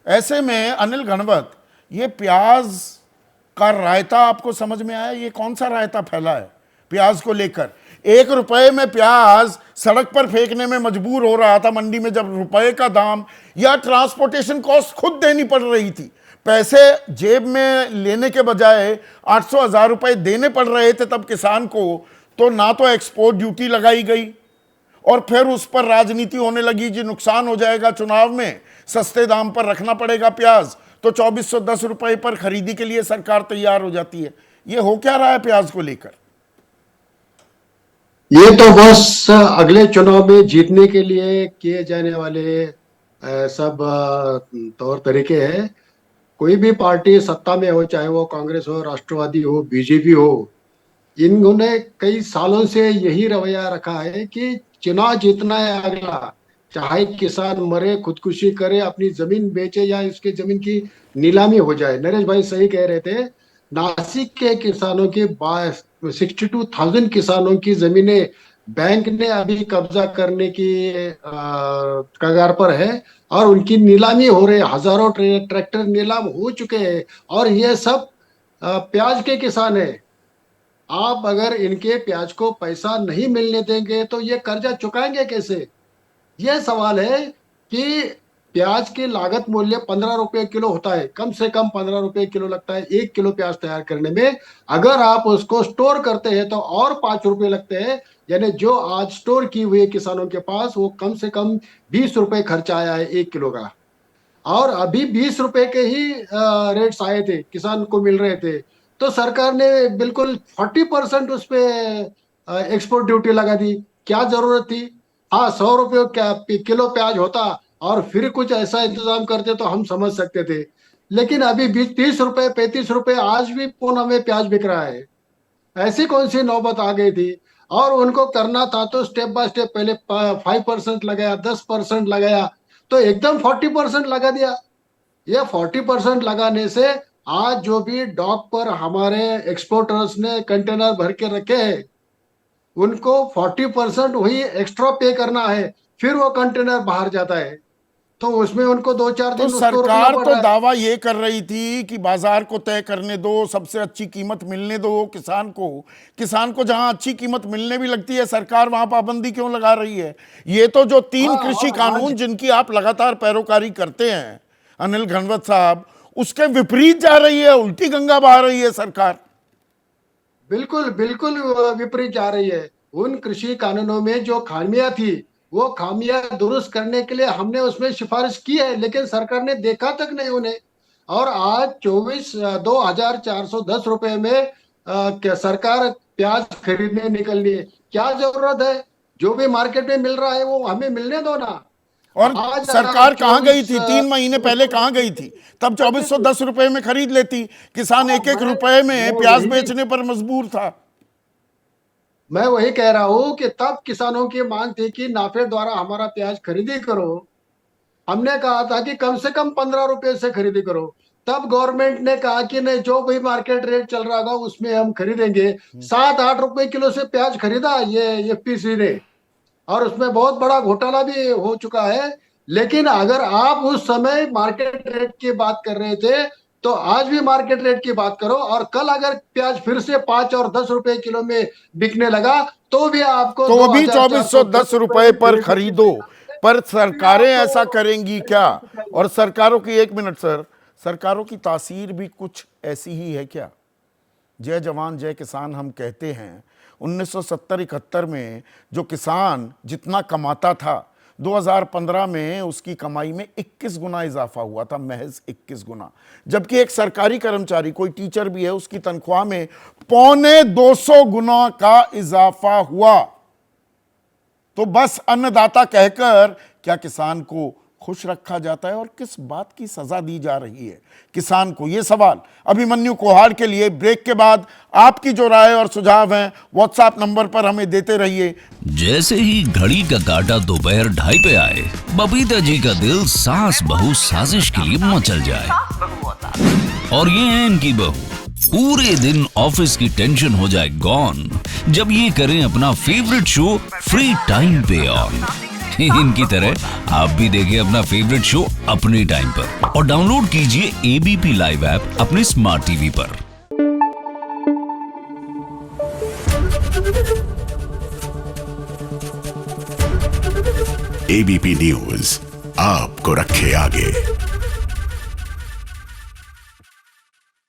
ऐसे में अनिल घनवत, ये प्याज का रायता आपको समझ में आया? ये कौन सा रायता फैला है प्याज को लेकर? 1 रुपए में प्याज सड़क पर फेंकने में मजबूर हो रहा था मंडी में, जब रुपए का दाम या ट्रांसपोर्टेशन कॉस्ट खुद देनी पड़ रही थी। पैसे जेब में लेने के बजाय 800-1000 रुपए देने पड़ रहे थे तब किसान को। तो ना तो एक्सपोर्ट ड्यूटी लगाई गई और फिर उस पर राजनीति होने लगी कि नुकसान हो जाएगा चुनाव में, सस्ते दाम पर रखना पड़ेगा प्याज, तो 2410 रुपए पर खरीदी के लिए सरकार तैयार हो जाती है। ये हो क्या रहा है प्याज को लेकर? ये तो बस अगले चुनाव में जीतने के लिए किए जाने वाले सब तौर तरीके हैं। कोई भी पार्टी सत्ता में हो, चाहे वो कांग्रेस हो, राष्ट्रवादी हो, बीजेपी हो, इन्होंने कई सालों से यही रवैया रखा है कि चुनाव जीतना है अगला, चाहे किसान मरे, खुदकुशी करे, अपनी जमीन बेचे या इसके जमीन की नीलामी हो जाए। नरेश भाई सही कह रहे थे, नासिक के किसानों की 62,000 किसानों की जमीनें बैंक ने अभी कब्जा करने की कगार पर है और उनकी नीलामी हो रही है। हजारों ट्रैक्टर नीलाम हो चुके हैं और ये सब प्याज के किसान है। आप अगर इनके प्याज को पैसा नहीं मिलने देंगे तो ये कर्जा चुकाएंगे कैसे? यह सवाल है कि प्याज की लागत मूल्य 15 रुपए किलो होता है, कम से कम 15 रुपए किलो लगता है 1 किलो प्याज तैयार करने में। अगर आप उसको स्टोर करते हैं तो और 5 रुपए लगते हैं। यानी जो आज स्टोर की हुई किसानों के पास वो कम से कम 20 रुपए खर्चा आया है 1 किलो का। और अभी 20 रुपए के ही रेट्स आए थे, किसान को मिल रहे थे। तो सरकार ने बिल्कुल 40% उस पे एक्सपोर्ट ड्यूटी लगा दी। क्या जरूरत थी? हाँ, 100 रुपये किलो प्याज होता और फिर कुछ ऐसा इंतजाम करते तो हम समझ सकते थे। लेकिन अभी 20-30 रुपए, 35 रुपए आज भी पूना में प्याज बिक रहा है। ऐसी कौन सी नौबत आ गई थी? और उनको करना था तो स्टेप बाय स्टेप, पहले 5% लगाया, 10% लगाया, तो एकदम 40% लगा दिया। ये 40% लगाने से आज जो भी डॉक पर हमारे एक्सपोर्टर्स ने कंटेनर भर के रखे हैं, उनको 40% वही एक्स्ट्रा पे करना है, फिर वो कंटेनर बाहर जाता है, तो उसमें उनको 2-4 तो दिन उसको रुकना सरकार पड़ तो रहा है। दावा ये कर रही थी कि बाजार को तय करने दो, सबसे अच्छी कीमत मिलने दो किसान को। किसान को जहां अच्छी कीमत मिलने भी लगती है, सरकार वहां पाबंदी क्यों लगा रही है? ये तो जो 3 हाँ, कृषि और कानून आज जिनकी आप लगातार पैरोकारी करते हैं अनिल घनवत साहब, उसके विपरीत जा रही है, उल्टी गंगा बहा रही है सरकार। बिल्कुल बिल्कुल विपरीत जा रही है। उन कृषि कानूनों में जो खामियां थी, वो खामियां दुरुस्त करने के लिए हमने उसमें सिफारिश की है, लेकिन सरकार ने देखा तक नहीं उन्हें। और आज 2,410 रुपए में क्या सरकार प्याज खरीदने निकलनी है? क्या जरूरत है? जो भी मार्केट में मिल रहा है वो हमें मिलने दो ना। और आज अगर सरकार कहां गई थी 3 महीने पहले? कहां गई थी? तब 2410 रुपए में खरीद लेती। किसान एक एक रुपए मैं में प्याज वही बेचने पर मजबूर था। मैं वही कह रहा हूँ कि तब किसानों की मांग थी कि नाफेड द्वारा हमारा प्याज खरीदी करो। हमने कहा था कि कम से कम 15 रुपए से खरीदी करो। तब गवर्नमेंट ने कहा कि नहीं, जो भी मार्केट रेट चल रहा होगा उसमें हम खरीदेंगे। 7-8 रुपए किलो से प्याज खरीदा ये एफपीसी ने, और उसमें बहुत बड़ा घोटाला भी हो चुका है। लेकिन अगर आप उस समय मार्केट रेट की बात कर रहे थे तो आज भी मार्केट रेट की बात करो, और कल अगर प्याज फिर से 5 और 10 रुपए किलो में बिकने लगा तो भी आपको तो दो अभी हजार चार सौ 2410 दस रुपए रुपए की पर खरीदी खरीदो। करनी पर फिर सरकारें ऐसा आपको करेंगी क्या? और सरकारों की, एक मिनट सर, सरकारों की तासीर भी कुछ ऐसी ही है क्या? जय जवान जय किसान हम कहते हैं। 1970-71 में जो किसान जितना कमाता था, 2015 में उसकी कमाई में 21 गुना इजाफा हुआ था, महज 21 गुना। जबकि एक सरकारी कर्मचारी, कोई टीचर भी है, उसकी तनख्वाह में 250 गुना का इजाफा हुआ। तो बस अन्नदाता कहकर क्या किसान को खुश रखा जाता है और किस बात की सजा दी जा रही है किसान को? यह सवाल अभिमन्यु कोहाड़ के लिए। ब्रेक के बाद आपकी जो राय और सुझाव हैं व्हाट्सएप नंबर पर हमें देते रहिए। जैसे ही घड़ी का काटा दोपहर 2:30 पे आए, बबीता जी का दिल सास बहू साजिश के लिए मचल जाए। और ये है इनकी बहू, पूरे दिन ऑफिस की टेंशन हो जाए गॉन जब ये करें अपना फेवरेट शो फ्री टाइम पे ऑन। इनकी तरह आप भी देखिए अपना फेवरेट शो अपने टाइम पर और डाउनलोड कीजिए एबीपी लाइव ऐप अपने स्मार्ट टीवी पर। एबीपी न्यूज आपको रखे आगे।